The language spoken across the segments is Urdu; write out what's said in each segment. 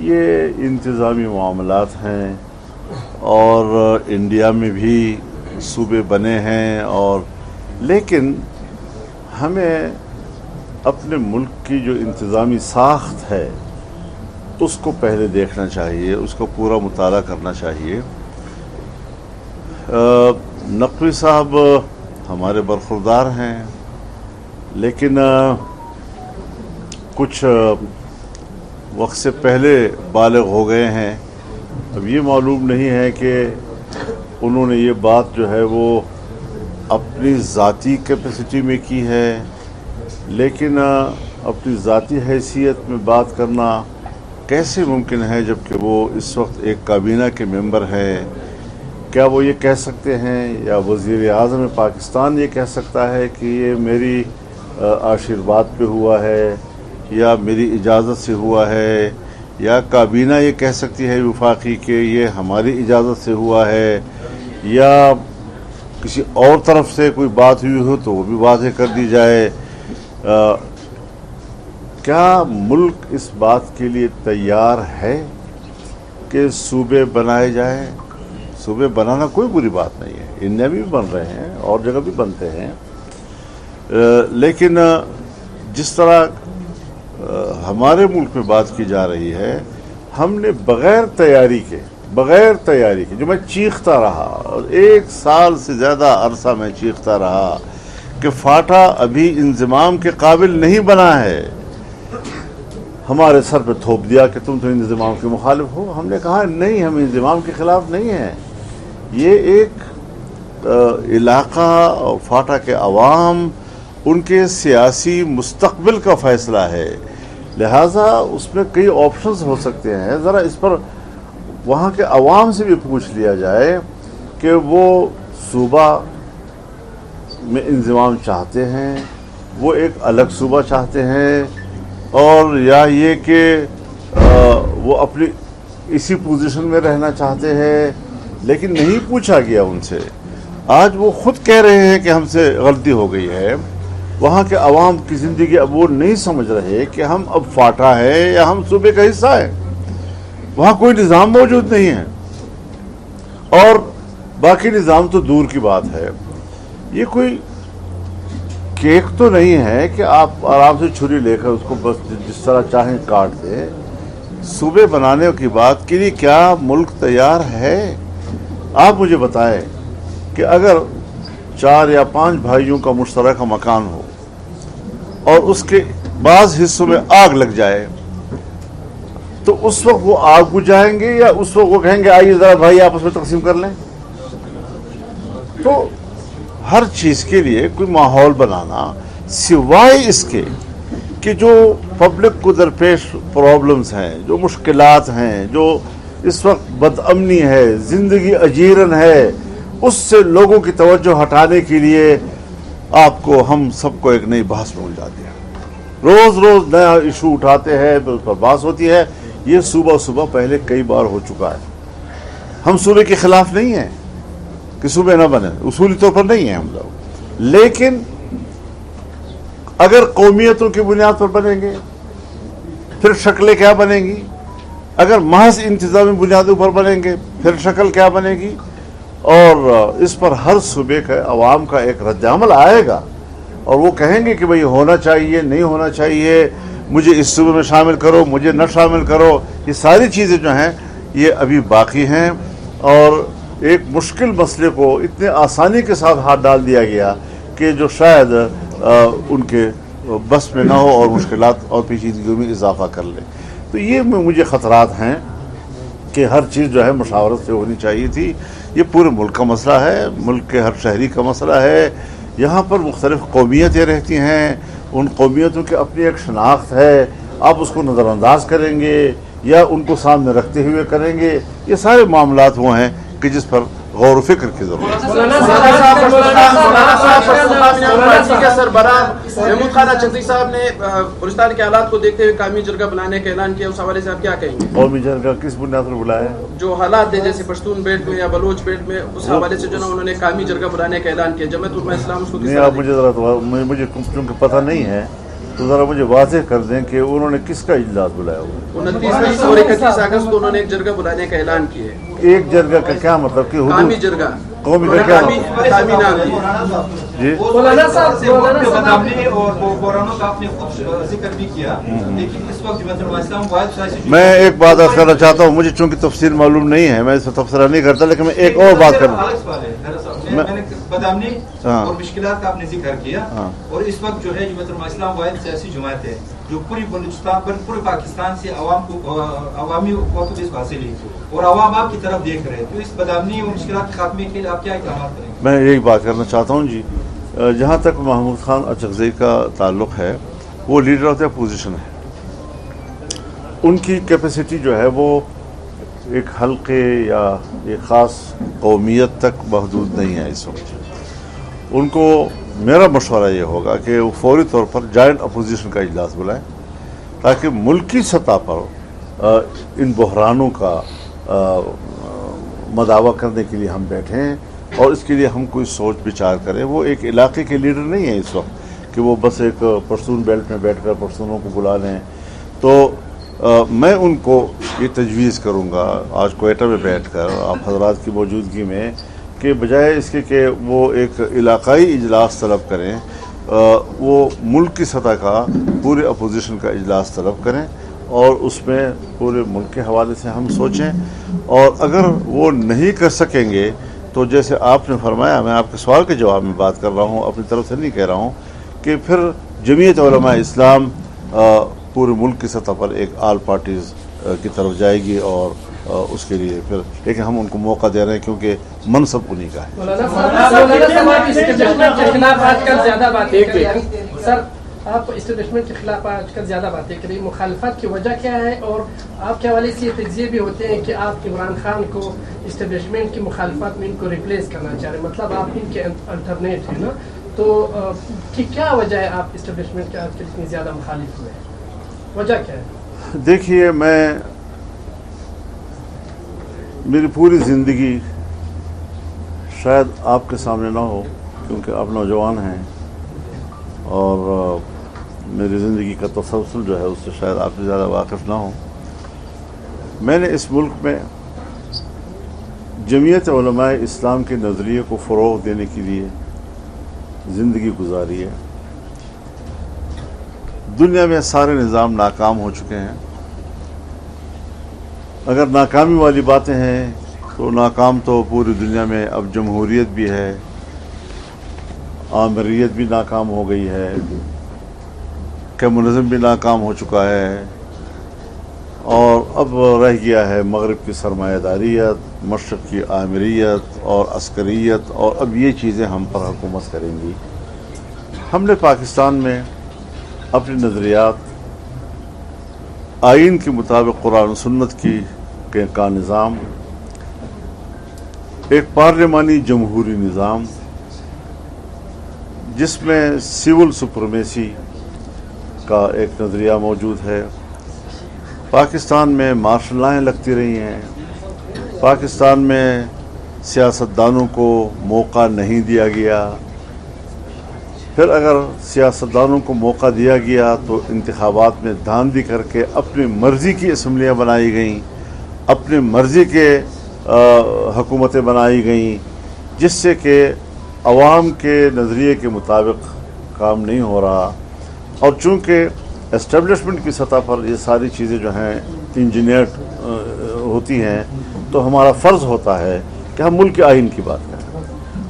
یہ انتظامی معاملات ہیں اور انڈیا میں بھی صوبے بنے ہیں، اور لیکن ہمیں اپنے ملک کی جو انتظامی ساخت ہے اس کو پہلے دیکھنا چاہیے، اس کو پورا مطالعہ کرنا چاہیے۔ نقوی صاحب ہمارے برخوردار ہیں، لیکن کچھ وقت سے پہلے بالغ ہو گئے ہیں۔ اب یہ معلوم نہیں ہے کہ انہوں نے یہ بات جو ہے وہ اپنی ذاتی کیپیسٹی میں کی ہے، لیکن اپنی ذاتی حیثیت میں بات کرنا کیسے ممکن ہے جبکہ وہ اس وقت ایک کابینہ کے ممبر ہیں؟ کیا وہ یہ کہہ سکتے ہیں یا وزیر اعظم پاکستان یہ کہہ سکتا ہے کہ یہ میری آشرواد پہ ہوا ہے یا میری اجازت سے ہوا ہے، یا کابینہ یہ کہہ سکتی ہے وفاقی کہ یہ ہماری اجازت سے ہوا ہے، یا کسی اور طرف سے کوئی بات ہوئی ہو تو وہ بھی واضح کر دی جائے؟ کیا ملک اس بات کے لیے تیار ہے کہ صوبے بنائے جائیں؟ صوبے بنانا کوئی بری بات نہیں ہے، انڈیا میں بھی بن رہے ہیں اور جگہ بھی بنتے ہیں، لیکن جس طرح ہمارے ملک میں بات کی جا رہی ہے، ہم نے بغیر تیاری کے جو میں چیختا رہا اور 1 سال سے زیادہ عرصہ میں چیختا رہا کہ فاٹا ابھی انضمام کے قابل نہیں بنا ہے، ہمارے سر پہ تھوپ دیا کہ تم تو انضمام کے مخالف ہو۔ ہم نے کہا نہیں، ہم انضمام کے خلاف نہیں ہیں، یہ ایک علاقہ اور فاٹا کے عوام ان کے سیاسی مستقبل کا فیصلہ ہے، لہٰذا اس میں کئی آپشنز ہو سکتے ہیں۔ ذرا اس پر وہاں کے عوام سے بھی پوچھ لیا جائے کہ وہ صوبہ میں انضمام چاہتے ہیں، وہ ایک الگ صوبہ چاہتے ہیں، اور یا یہ کہ وہ اپنی اسی پوزیشن میں رہنا چاہتے ہیں، لیکن نہیں پوچھا گیا ان سے۔ آج وہ خود کہہ رہے ہیں کہ ہم سے غلطی ہو گئی ہے۔ وہاں کے عوام کی زندگی اب وہ نہیں سمجھ رہے کہ ہم اب فاٹا ہے یا ہم صوبے کا حصہ ہے، وہاں کوئی نظام موجود نہیں ہے، اور باقی نظام تو دور کی بات ہے۔ یہ کوئی کیک تو نہیں ہے کہ آپ آرام سے چھری لے کر اس کو بس جس طرح چاہیں کاٹ دیں۔ صوبے بنانے کی بات کے لیے کیا ملک تیار ہے؟ آپ مجھے بتائیں کہ اگر 4 یا 5 بھائیوں کا مشترکہ مکان ہو اور اس کے بعض حصوں میں آگ لگ جائے تو اس وقت وہ آگ بجھائیں گے یا اس وقت وہ کہیں گے آئیے ذرا بھائی آپس میں تقسیم کر لیں؟ تو ہر چیز کے لیے کوئی ماحول بنانا، سوائے اس کے کہ جو پبلک کو درپیش پرابلمز ہیں، جو مشکلات ہیں، جو اس وقت بدامنی ہے، زندگی اجیرن ہے، اس سے لوگوں کی توجہ ہٹانے کے لیے آپ کو ہم سب کو ایک نئی بحث میں الجھا دیا۔ روز نیا ایشو اٹھاتے ہیں، پھر اس پر بحث ہوتی ہے۔ یہ صوبہ پہلے کئی بار ہو چکا ہے۔ ہم صوبے کے خلاف نہیں ہیں کہ صوبے نہ بنے، اصولی طور پر نہیں ہیں ہم لوگ، لیکن اگر قومیتوں کی بنیاد پر بنیں گے پھر شکلیں کیا بنیں گی، اگر محض انتظامی بنیادوں پر بنیں گے پھر شکل کیا بنے گی، اور اس پر ہر صوبے کا عوام کا ایک رد عمل آئے گا، اور وہ کہیں گے کہ بھئی ہونا چاہیے، نہیں ہونا چاہیے، مجھے اس صوبے میں شامل کرو، مجھے نہ شامل کرو۔ یہ ساری چیزیں جو ہیں یہ ابھی باقی ہیں، اور ایک مشکل مسئلے کو اتنے آسانی کے ساتھ ہاتھ ڈال دیا گیا کہ جو شاید ان کے بس میں نہ ہو اور مشکلات اور پیچیدگیوں میں اضافہ کر لے۔ تو یہ مجھے خطرات ہیں کہ ہر چیز جو ہے مشاورت سے ہونی چاہیے تھی۔ یہ پورے ملک کا مسئلہ ہے، ملک کے ہر شہری کا مسئلہ ہے۔ یہاں پر مختلف قومیتیں رہتی ہیں، ان قومیتوں کی اپنی ایک شناخت ہے، آپ اس کو نظر انداز کریں گے یا ان کو سامنے رکھتے ہوئے کریں گے؟ یہ سارے معاملات وہ ہیں کہ جس پر غور و فکر کی ضرورت ہے۔ سربراہ محمود خان اچھتری صاحب نے بلوچستان کے حالات کو دیکھتے ہوئے قومی جرگہ بنانے کا اعلان کیا، اس حوالے سے آپ کیا کہیں گے؟ قومی جرگہ کس بنیاد پر بلایا ہے؟ جو حالات ہیں جیسے پشتون بیلٹ میں یا بلوچ بیلٹ میں، اس حوالے سے جو نا انہوں نے قومی جرگہ بنانے کا اعلان کیا، جمعیت علماء اسلام اس کو نہیں، آپ مجھے ذرا مجھے چونکہ پتہ نہیں ہے تو ذرا مجھے واضح کر دیں کہ انہوں نے کس کا اجلاس بلایا ہوا ہے؟ 29 اور 31 اگست کو انہوں نے ایک جرگہ بلانے کا اعلان کیا ہے. ایک جرگہ کا کیا مطلب کہ قومی جرگہ قومی کا کیا مطلب؟ قومی نام دیا. جی مولانا صاحب بدامنی اور بحرانوں کا آپ نے خود ذکر بھی کیا، لیکن اس وقت جماعت علماء اسلام واحد سیاسی میں ایک بات عرض کرنا چاہتا ہوں، مجھے چونکہ تفصیل معلوم نہیں ہے میں اس پر تبصرہ نہیں کرتا، لیکن میں ایک اور بات کروں. میں نے بدامنی اور مشکلات کا آپ نے ذکر کیا، اور اس وقت جو ہے جماعت علماء اسلام واحد سیاسی جماعت ہے جو پوری بلوچستان پورے پاکستان سے عوام کو عوامی قوت اس حاصل ہے اور عوام آپ کی طرف دیکھ رہے ہیں، تو اس بدامنی اور مشکلات کے خاتمے کے لیے آپ کیا اقدامات کریں گے؟ میں یہی بات کرنا چاہتا ہوں جی. جہاں تک محمود خان اچکزئی کا تعلق ہے وہ لیڈر آف دا اپوزیشن ہے. ان کی کیپیسٹی جو ہے وہ ایک حلقے یا ایک خاص قومیت تک محدود نہیں ہے. اس وقت ان کو میرا مشورہ یہ ہوگا کہ وہ فوری طور پر جوائنٹ اپوزیشن کا اجلاس بلائیں تاکہ ملکی سطح پر ان بحرانوں کا مداوع کرنے کے لیے ہم بیٹھیں اور اس کے لیے ہم کوئی سوچ بچار کریں. وہ ایک علاقے کے لیڈر نہیں ہیں اس وقت کہ وہ بس ایک پشتون بیلٹ میں بیٹھ کر پشتونوں کو بلا لیں. تو میں ان کو یہ تجویز کروں گا آج کوئٹہ میں بیٹھ کر آپ حضرات کی موجودگی میں کہ بجائے اس کے کہ وہ ایک علاقائی اجلاس طلب کریں وہ ملک کی سطح کا پورے اپوزیشن کا اجلاس طلب کریں اور اس میں پورے ملک کے حوالے سے ہم سوچیں. اور اگر وہ نہیں کر سکیں گے تو جیسے آپ نے فرمایا، میں آپ کے سوال کے جواب میں بات کر رہا ہوں، اپنی طرف سے نہیں کہہ رہا ہوں، کہ پھر جمعیت علماء اسلام پورے ملک کی سطح پر ایک آل پارٹیز کی طرف جائے گی اور اس کے لیے پھر لیکن ہم ان کو موقع دے رہے ہیں کیونکہ منصب انہیں کا ہے. سر آپ اسٹیبلشمنٹ کے خلاف آج کل زیادہ باتیں کریں، مخالفت کی وجہ کیا ہے؟ اور آپ کے حوالے سے یہ تجزیے بھی ہوتے ہیں کہ آپ عمران خان کو اسٹیبلشمنٹ کی مخالفت میں ان کو ریپلیس کرنا چاہ رہے ہیں، مطلب آپ ان کے الٹرنیٹ ہیں نا، تو کیا وجہ ہے آپ اسٹیبلشمنٹ کے آج کل اتنی زیادہ مخالف ہوئے ہیں؟ وجہ کیا ہے؟ دیکھیے، میری پوری زندگی شاید آپ کے سامنے نہ ہو کیونکہ آپ نوجوان ہیں اور میری زندگی کا تسلسل جو ہے اس سے شاید آپ سے زیادہ واقف نہ ہوں. میں نے اس ملک میں جمعیت علماء اسلام کے نظریے کو فروغ دینے کے لیے زندگی گزاری ہے. دنیا میں سارے نظام ناکام ہو چکے ہیں. اگر ناکامی والی باتیں ہیں تو ناکام تو پوری دنیا میں اب جمہوریت بھی ہے، آمریت بھی ناکام ہو گئی ہے، کمیونزم بھی ناکام ہو چکا ہے، اور اب رہ گیا ہے مغرب کی سرمایہ داریت، مشرق کی آمریت اور عسکریت، اور اب یہ چیزیں ہم پر حکومت کریں گی. ہم نے پاکستان میں اپنے نظریات آئین کے مطابق قرآن و سنت کا نظام، ایک پارلیمانی جمہوری نظام جس میں سول سپرمیسی کا ایک نظریہ موجود ہے. پاکستان میں مارشل لائیں لگتی رہی ہیں، پاکستان میں سیاستدانوں کو موقع نہیں دیا گیا. پھر اگر سیاستدانوں کو موقع دیا گیا تو انتخابات میں دھاندلی کر کے اپنی مرضی کی اسمبلیاں بنائی گئیں، اپنی مرضی کے حکومتیں بنائی گئیں، جس سے کہ عوام کے نظریے کے مطابق کام نہیں ہو رہا. اور چونکہ اسٹیبلشمنٹ کی سطح پر یہ ساری چیزیں جو ہیں انجینئرڈ ہوتی ہیں تو ہمارا فرض ہوتا ہے کہ ہم ملک کے آئین کی بات کریں،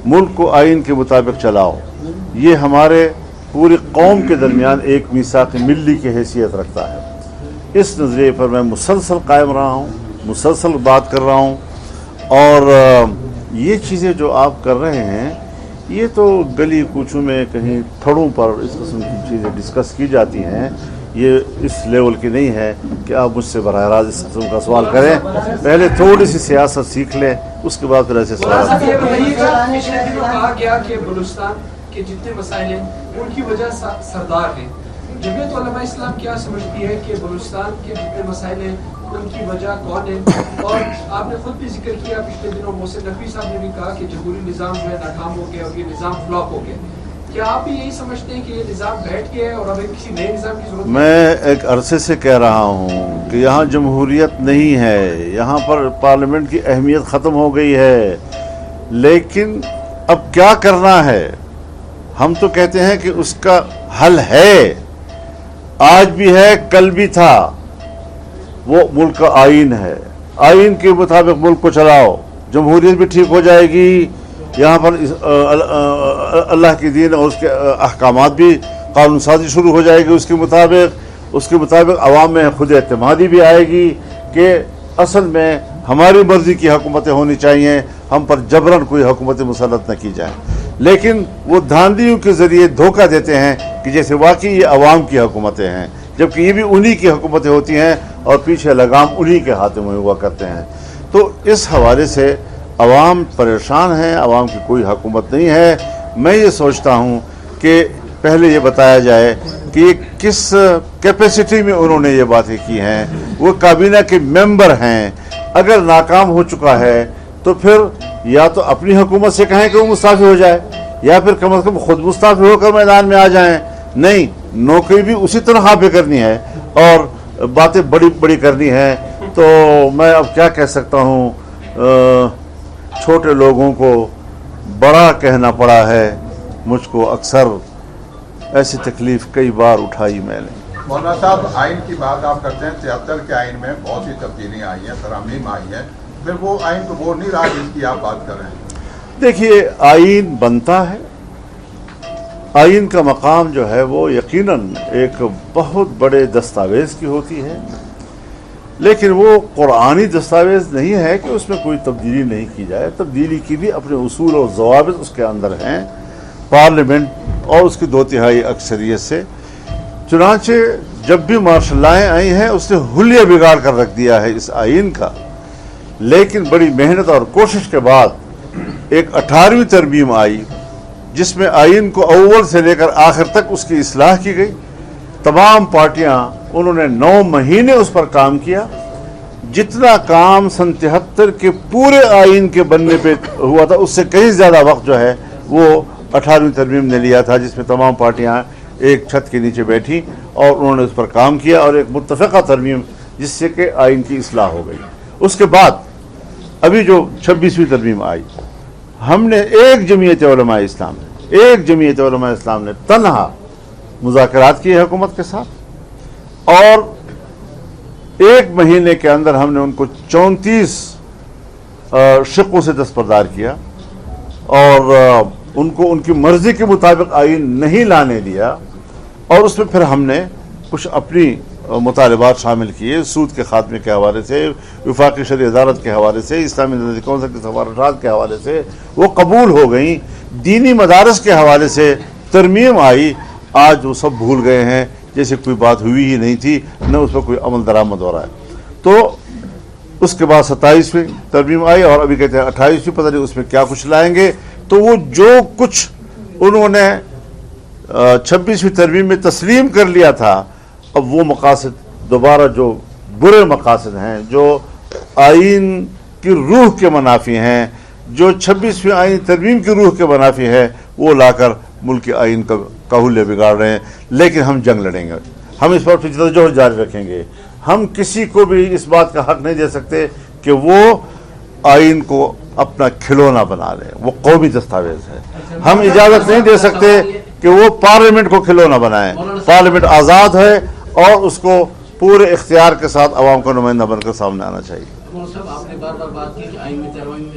ملک کو آئین کے مطابق چلاؤ. یہ ہمارے پوری قوم کے درمیان ایک میثاق ملی کی حیثیت رکھتا ہے. اس نظریے پر میں مسلسل قائم رہا ہوں، مسلسل بات کر رہا ہوں. اور یہ چیزیں جو آپ کر رہے ہیں یہ تو گلی کوچوں میں کہیں تھڑوں پر اس قسم کی چیزیں ڈسکس کی جاتی ہیں. یہ اس لیول کی نہیں ہے کہ آپ مجھ سے براہ راست اس قسم کا سوال کریں. پہلے تھوڑی سی سیاست سیکھ لیں، اس کے بعد پھر ایسے سوال. پچھلے دنوں کہا گیا کہ بلوچستان کے جتنے مسائل ہیں ان کی وجہ سردار ہیں. جمعیت علماء اسلام کیا سمجھتی ہے کہ بلوچستان کے جتنے مسائل ہیں ان کی وجہ کون ہے؟ اور آپ نے خود بھی ذکر کیا پچھلے دنوں محسن نقوی صاحب نے بھی کہا کہ جمہوری نظام جو ہے ناکام ہو گیا اور یہ نظام فلاپ ہو گیا. کیا آپ یہی سمجھتے ہیں کہ یہ نظام بیٹھ گیا ہے اور اب کسی نئے نظام کی ضرورت؟ میں ایک عرصے سے کہہ رہا ہوں کہ یہاں جمہوریت نہیں ہے، یہاں پر پارلیمنٹ کی اہمیت ختم ہو گئی ہے، لیکن اب کیا کرنا ہے؟ ہم تو کہتے ہیں کہ اس کا حل ہے، آج بھی ہے کل بھی تھا، وہ ملک کا آئین ہے، آئین کے مطابق ملک کو چلاؤ، جمہوریت بھی ٹھیک ہو جائے گی، یہاں پر اللہ کی دین اور اس کے احکامات بھی قانون سازی شروع ہو جائے گی، اس کے مطابق عوام میں خود اعتمادی بھی آئے گی کہ اصل میں ہماری مرضی کی حکومتیں ہونی چاہیے، ہم پر جبراً کوئی حکومت مسلط نہ کی جائیں۔ لیکن وہ دھاندلیوں کے ذریعے دھوکہ دیتے ہیں کہ جیسے واقعی یہ عوام کی حکومتیں ہیں، جبکہ یہ بھی انہی کی حکومتیں ہوتی ہیں اور پیچھے لگام انہی کے ہاتھوں میں ہوا کرتے ہیں۔ تو اس حوالے سے عوام پریشان ہیں، عوام کی کوئی حکومت نہیں ہے۔ میں یہ سوچتا ہوں کہ پہلے یہ بتایا جائے کہ یہ کس کیپیسٹی میں انہوں نے یہ باتیں کی ہیں، وہ کابینہ کے ممبر ہیں، اگر ناکام ہو چکا ہے تو پھر یا تو اپنی حکومت سے کہیں کہ وہ مستعفی ہو جائے، یا پھر کم از کم خود مستعفی ہو کر میدان میں آ جائیں۔ نہیں، نوکری بھی اسی طرح پہ کرنی ہے اور باتیں بڑی بڑی کرنی ہے۔ تو میں اب کیا کہہ سکتا ہوں، چھوٹے لوگوں کو بڑا کہنا پڑا ہے، مجھ کو اکثر ایسی تکلیف کئی بار اٹھائی میں نے۔ مولانا صاحب، آئین کی بات آپ کرتے ہیں، 73 کے آئین میں بہت سی تبدیلیاں آئی ہیں، ترامیم آئی ہیں، پھر وہ آئین تو وہ نہیں رہا جس کی آپ بات کر رہے ہیں۔ دیکھیے، آئین بنتا ہے، آئین کا مقام جو ہے وہ یقیناً ایک بہت بڑے دستاویز کی ہوتی ہے، لیکن وہ قرآنی دستاویز نہیں ہے کہ اس میں کوئی تبدیلی نہیں کی جائے۔ تبدیلی کی بھی اپنے اصول اور ضوابط اس کے اندر ہیں، پارلیمنٹ اور اس کی 2/3 اکثریت سے۔ چنانچہ جب بھی مارشل لائیں آئی ہیں اس نے حلیہ بگاڑ کر رکھ دیا ہے اس آئین کا، لیکن بڑی محنت اور کوشش کے بعد ایک 18ویں ترمیم آئی جس میں آئین کو اول سے لے کر آخر تک اس کی اصلاح کی گئی۔ تمام پارٹیاں انہوں نے 9 مہینے اس پر کام کیا، جتنا کام 73 کے پورے آئین کے بننے پہ ہوا تھا اس سے کہیں زیادہ وقت جو ہے وہ 18ویں ترمیم نے لیا تھا، جس میں تمام پارٹیاں ایک چھت کے نیچے بیٹھی اور انہوں نے اس پر کام کیا اور ایک متفقہ ترمیم جس سے کہ آئین کی اصلاح ہو گئی۔ اس کے بعد ابھی جو 26ویں ترمیم آئی، ہم نے ایک جمعیت علماء اسلام نے تنہا مذاکرات کیے حکومت کے ساتھ، اور 1 مہینے کے اندر ہم نے ان کو 34 شقوں سے دستبردار کیا اور ان کو ان کی مرضی کے مطابق آئین نہیں لانے دیا، اور اس میں پھر ہم نے کچھ اپنی مطالبات شامل کیے، سود کے خاتمے کے حوالے سے، وفاقی شرعی عدالت کے حوالے سے، اسلامی نظری کونسل کے سفارشات کے حوالے سے وہ قبول ہو گئیں، دینی مدارس کے حوالے سے ترمیم آئی، آج وہ سب بھول گئے ہیں جیسے کوئی بات ہوئی ہی نہیں تھی، نہ اس پر کوئی عمل درآمد ہو رہا ہے۔ تو اس کے بعد 27ویں ترمیم آئی اور ابھی کہتے ہیں 28ویں، پتہ نہیں اس میں کیا کچھ لائیں گے۔ تو وہ جو کچھ انہوں نے 26ویں ترمیم میں تسلیم کر لیا تھا، اب وہ مقاصد دوبارہ جو برے مقاصد ہیں، جو آئین کی روح کے منافی ہیں، جو 26ویں آئین ترمیم کی روح کے منافی ہے، وہ لا کر ملک آئین کا حلیہ بگاڑ رہے ہیں۔ لیکن ہم جنگ لڑیں گے، ہم اس پر جدوجہد جاری رکھیں گے، ہم کسی کو بھی اس بات کا حق نہیں دے سکتے کہ وہ آئین کو اپنا کھلونا بنا لے، وہ قومی دستاویز ہے۔ ہم اجازت نہیں دے سکتے کہ وہ پارلیمنٹ کو کھلونا بنائیں۔ پارلیمنٹ آزاد ہے اور اس کو پورے اختیار کے ساتھ عوام کا نمائندہ بن کر سامنے آنا چاہیے۔ صاحب، آپ نے بار بار بات کی کہ آئین میں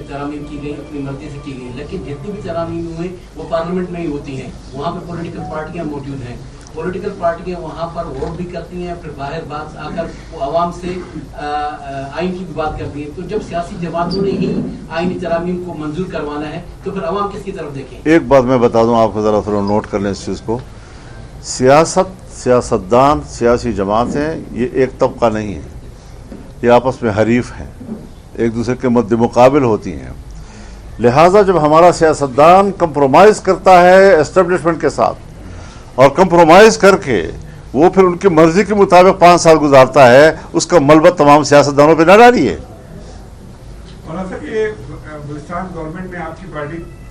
ترامیم کی گئی، اپنی مرضی سے کی گئی، لیکن جتنی بھی ترامیم ہوئی وہ پارلیمنٹ میں ہی ہوتی ہیں، وہاں پہ پولیٹیکل پارٹیاں موجود ہیں، پولیٹیکل پارٹیاں وہاں پر ووٹ بھی کرتی ہیں، پھر باہر بات آ کر وہ عوام سے آئین کی بات کرتی ہیں۔ تو جب سیاسی جماعتوں نے ہی آئینی ترامیم کو منظور کروانا ہے تو پھر عوام کس کی طرف دیکھیں؟ ایک بات میں بتا دوں آپ کو، ذرا تھوڑا نوٹ کر لیں اس چیز کو، سیاستدان، سیاسی جماعتیں یہ ایک طبقہ نہیں ہے، یہ آپس میں حریف ہیں، ایک دوسرے کے مد مقابل ہوتی ہیں۔ لہٰذا جب ہمارا سیاستدان کمپرومائز کرتا ہے اسٹیبلشمنٹ کے ساتھ اور کمپرومائز کر کے وہ پھر ان کی مرضی کے مطابق 5 سال گزارتا ہے، اس کا ملبہ تمام سیاستدانوں پہ نہ ڈالیے۔ مولانا صاحب، یہ بلوچستان گورنمنٹ میں آپ کی پارٹی